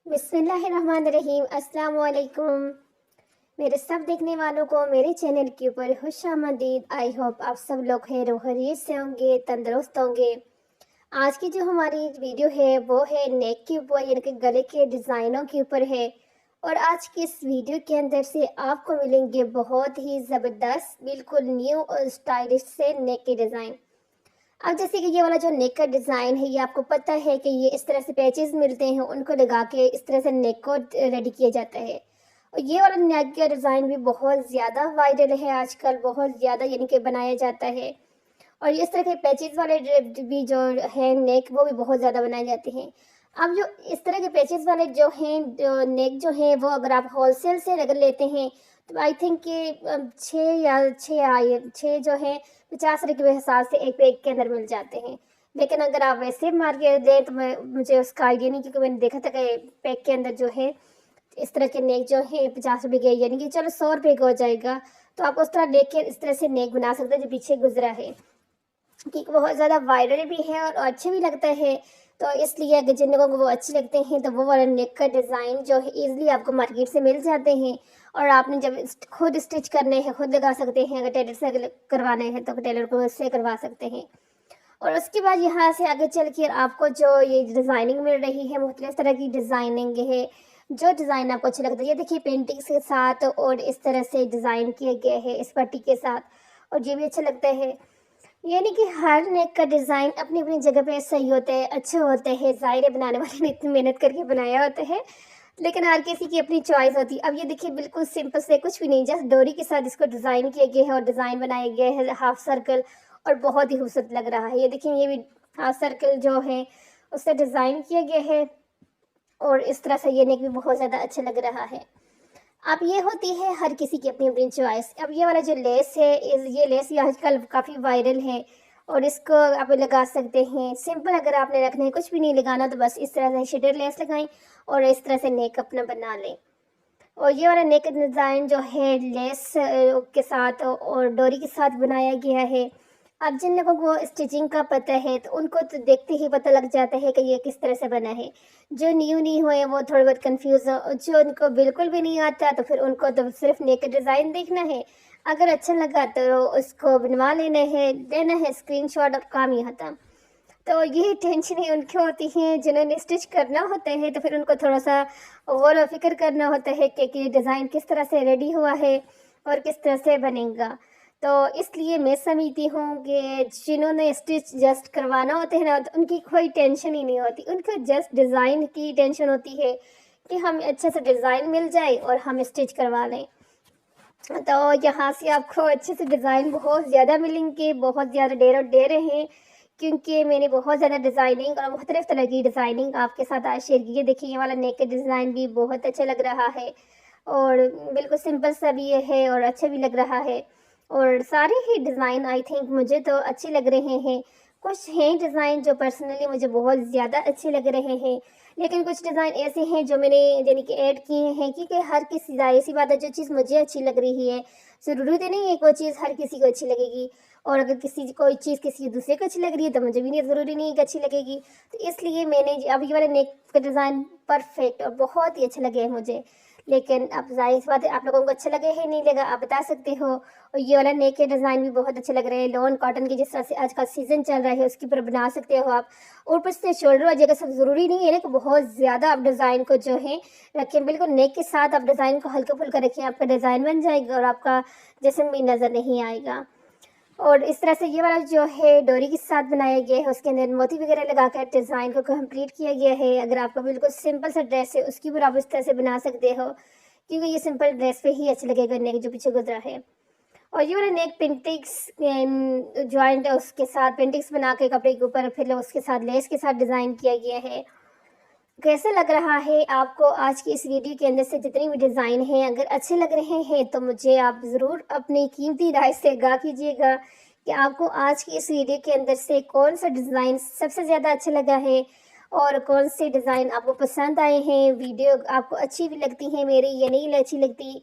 बिस्मिल्लाहिर्रहमानिर्रहीम। अस्सलाम वालेकुम। मेरे सब देखने वालों को मेरे चैनल के ऊपर खुशामदीद। आई होप आप सब लोग खैर व खैरियत से होंगे, तंदुरुस्त होंगे। आज की जो हमारी वीडियो है वो है नेक के ऊपर, यानी कि गले के डिज़ाइनों के ऊपर है। और आज की इस वीडियो के अंदर से आपको मिलेंगे बहुत ही ज़बरदस्त, बिल्कुल न्यू और स्टाइलिश से नेक के डिज़ाइन। अब जैसे कि ये वाला जो नेक का डिज़ाइन है, ये आपको पता है कि ये इस तरह से पैचेस मिलते हैं, उनको लगा के इस तरह से नेक को रेडी किया जाता है। और ये वाला नेक का डिज़ाइन भी बहुत ज़्यादा वायरल है आजकल, बहुत ज़्यादा यानी कि बनाया जाता है। और इस तरह के पैचेस वाले भी जो है नेक, वो भी बहुत ज़्यादा बनाए जाते हैं। अब जो इस तरह के पैचेस वाले जो हैं नेक जो हैं, वो अगर आप होलसेल से अगर लेते हैं तो आई थिंक कि छः जो है 50 रुपये के हिसाब से एक पैक के अंदर मिल जाते हैं। लेकिन अगर आप वैसे मार्केट दें तो मुझे उसका आइडिया नहीं, क्योंकि मैंने देखा था कि पैक के अंदर जो है इस तरह के नेक जो है 50 रुपये के, यानी कि चलो 100 रुपये का हो जाएगा। तो आप उस तरह लेके इस तरह से नेक बना सकते हैं जो पीछे गुजरा है, कि बहुत ज़्यादा वायरल भी है और अच्छे भी लगता है। तो इसलिए अगर जिन लोगों को वो अच्छे लगते हैं तो वो वाला नेक का डिज़ाइन जो है ईज़िली आपको मार्केट से मिल जाते हैं। और आपने जब खुद स्टिच करने हैं, खुद लगा सकते हैं। अगर टेलर से करवाने हैं तो टेलर को उससे करवा सकते हैं। और उसके बाद यहाँ से आगे चल के आपको जो ये डिज़ाइनिंग मिल रही है, मुख्तलिफ़ तरह की डिज़ाइनिंग है। जो डिज़ाइन आपको अच्छा लगता है, ये देखिए पेंटिंग्स के साथ और इस तरह से डिज़ाइन किया गया है इस पट्टी के साथ, और ये भी अच्छा लगता है। यानी कि हर नेक का डिज़ाइन अपनी अपनी जगह पे सही होता है, अच्छे होते हैं। ज़ाहिर है बनाने वाले ने इतनी मेहनत करके बनाया होता है, लेकिन हर किसी की अपनी चॉइस होती है। अब ये देखिए बिल्कुल सिंपल से कुछ भी नहीं, जस्ट डोरी के साथ इसको डिज़ाइन किया गया है और डिज़ाइन बनाया गया है हाफ सर्कल, और बहुत ही खूबसूरत लग रहा है। ये देखिए ये भी हाफ सर्कल जो है उससे डिज़ाइन किया गया है, और इस तरह से ये नेक भी बहुत ज़्यादा अच्छा लग रहा है। अब ये होती है हर किसी की अपनी अपनी चॉइस। अब ये वाला जो लेस है, ये लेस ये आजकल काफ़ी वायरल है, और इसको आप लगा सकते हैं सिंपल। अगर आपने रखना है, कुछ भी नहीं लगाना, तो बस इस तरह से शटर लेस लगाएं और इस तरह से नेक अपना बना लें। और ये वाला नेक डिज़ाइन जो है लेस के साथ और डोरी के साथ बनाया गया है। अब जिन लोगों को स्टिचिंग का पता है तो उनको तो देखते ही पता लग जाता है कि ये किस तरह से बना है। जो न्यू नहीं हुए वो थोड़े बहुत कंफ्यूज हो, जो उनको बिल्कुल भी नहीं आता तो फिर उनको तो सिर्फ नेक डिज़ाइन देखना है। अगर अच्छा लगा तो उसको बनवा लेना है स्क्रीनशॉट, और काम ही खत्म। तो यही टेंशनें उनको होती हैं जिन्होंने स्टिच करना होता है, तो फिर उनको थोड़ा सा गौर व फिक्र करना होता है कि डिज़ाइन किस तरह से रेडी हुआ है और किस तरह से बनेगा। तो इसलिए मैं समझती हूँ कि जिन्होंने स्टिच जस्ट करवाना होता है ना, तो उनकी कोई टेंशन ही नहीं होती। उनको जस्ट डिज़ाइन की टेंशन होती है कि हम अच्छे से डिज़ाइन मिल जाए और हम स्टिच करवा लें। तो यहाँ से आपको अच्छे से डिज़ाइन बहुत ज़्यादा मिलेंगे, बहुत ज़्यादा ढेरों ढेर हैं, क्योंकि मैंने बहुत ज़्यादा डिज़ाइनिंग और मुख्तलिफ़ तरह की डिज़ाइनिंग आपके साथ आज शेयर की है। देखिए ये वाला नेक का डिज़ाइन भी बहुत अच्छा लग रहा है, और बिल्कुल सिंपल सा भी ये है और अच्छा भी लग रहा है। और सारे ही डिज़ाइन आई थिंक मुझे तो अच्छे लग रहे हैं। कुछ हैं डिज़ाइन जो पर्सनली मुझे बहुत ज़्यादा अच्छे लग रहे हैं, लेकिन कुछ डिज़ाइन ऐसे हैं जो मैंने यानी कि ऐड किए हैं, क्योंकि हर किसी ज़ाहिर सी बात है, जो चीज़ मुझे अच्छी लग रही है ज़रूरी तो नहीं है कोई चीज़ हर किसी को अच्छी लगेगी। और अगर कोई चीज़ किसी दूसरे को अच्छी लग रही है तो मुझे भी नहीं, ज़रूरी नहीं है कि अच्छी लगेगी। तो इसलिए मैंने अब ये वाला नेक का डिज़ाइन परफेक्ट और बहुत ही अच्छा लगे है मुझे। लेकिन अब ज़ाहिर सी बात है, आप लोगों को अच्छा लगे है नहीं लगा आप बता सकते हो। और ये वाला नेक के डिज़ाइन भी बहुत अच्छे लग रहे हैं, लॉन कॉटन के जिस तरह से आज का सीज़न चल रहा है उसके ऊपर बना सकते हो आप। और ऊपर से शोल्डर वाली जगह सब ज़रूरी नहीं है ना कि बहुत ज़्यादा आप डिज़ाइन को जो है रखें। बिल्कुल नेक के साथ आप डिज़ाइन को हल्का फुल्का रखें, आपका डिज़ाइन बन जाएगा और आपका जिस्म भी नज़र नहीं आएगा। और इस तरह से ये वाला जो है डोरी के साथ बनाया गया है, उसके अंदर मोती वगैरह लगाकर डिज़ाइन को कंप्लीट किया गया है। अगर आपका बिल्कुल सिंपल सा ड्रेस है उसके ऊपर आप इस तरह से बना सकते हो, क्योंकि ये सिंपल ड्रेस पे ही अच्छा लगेगा नेक जो पीछे गुजरा है। और ये वाला नेक पेंटिक्स जॉइंट उसके साथ पेंटिक्स बना के कपड़े के ऊपर फिर उसके साथ लेस के साथ डिज़ाइन किया गया है। कैसा लग रहा है आपको आज की इस वीडियो के अंदर से जितनी भी डिज़ाइन हैं? अगर अच्छे लग रहे हैं तो मुझे आप ज़रूर अपनी कीमती राय से आगाह कीजिएगा कि आपको आज की इस वीडियो के अंदर से कौन सा डिज़ाइन सबसे ज़्यादा अच्छा लगा है, और कौन से डिज़ाइन आपको पसंद आए हैं। वीडियो आपको अच्छी भी लगती है मेरी या नहीं अच्छी लगती,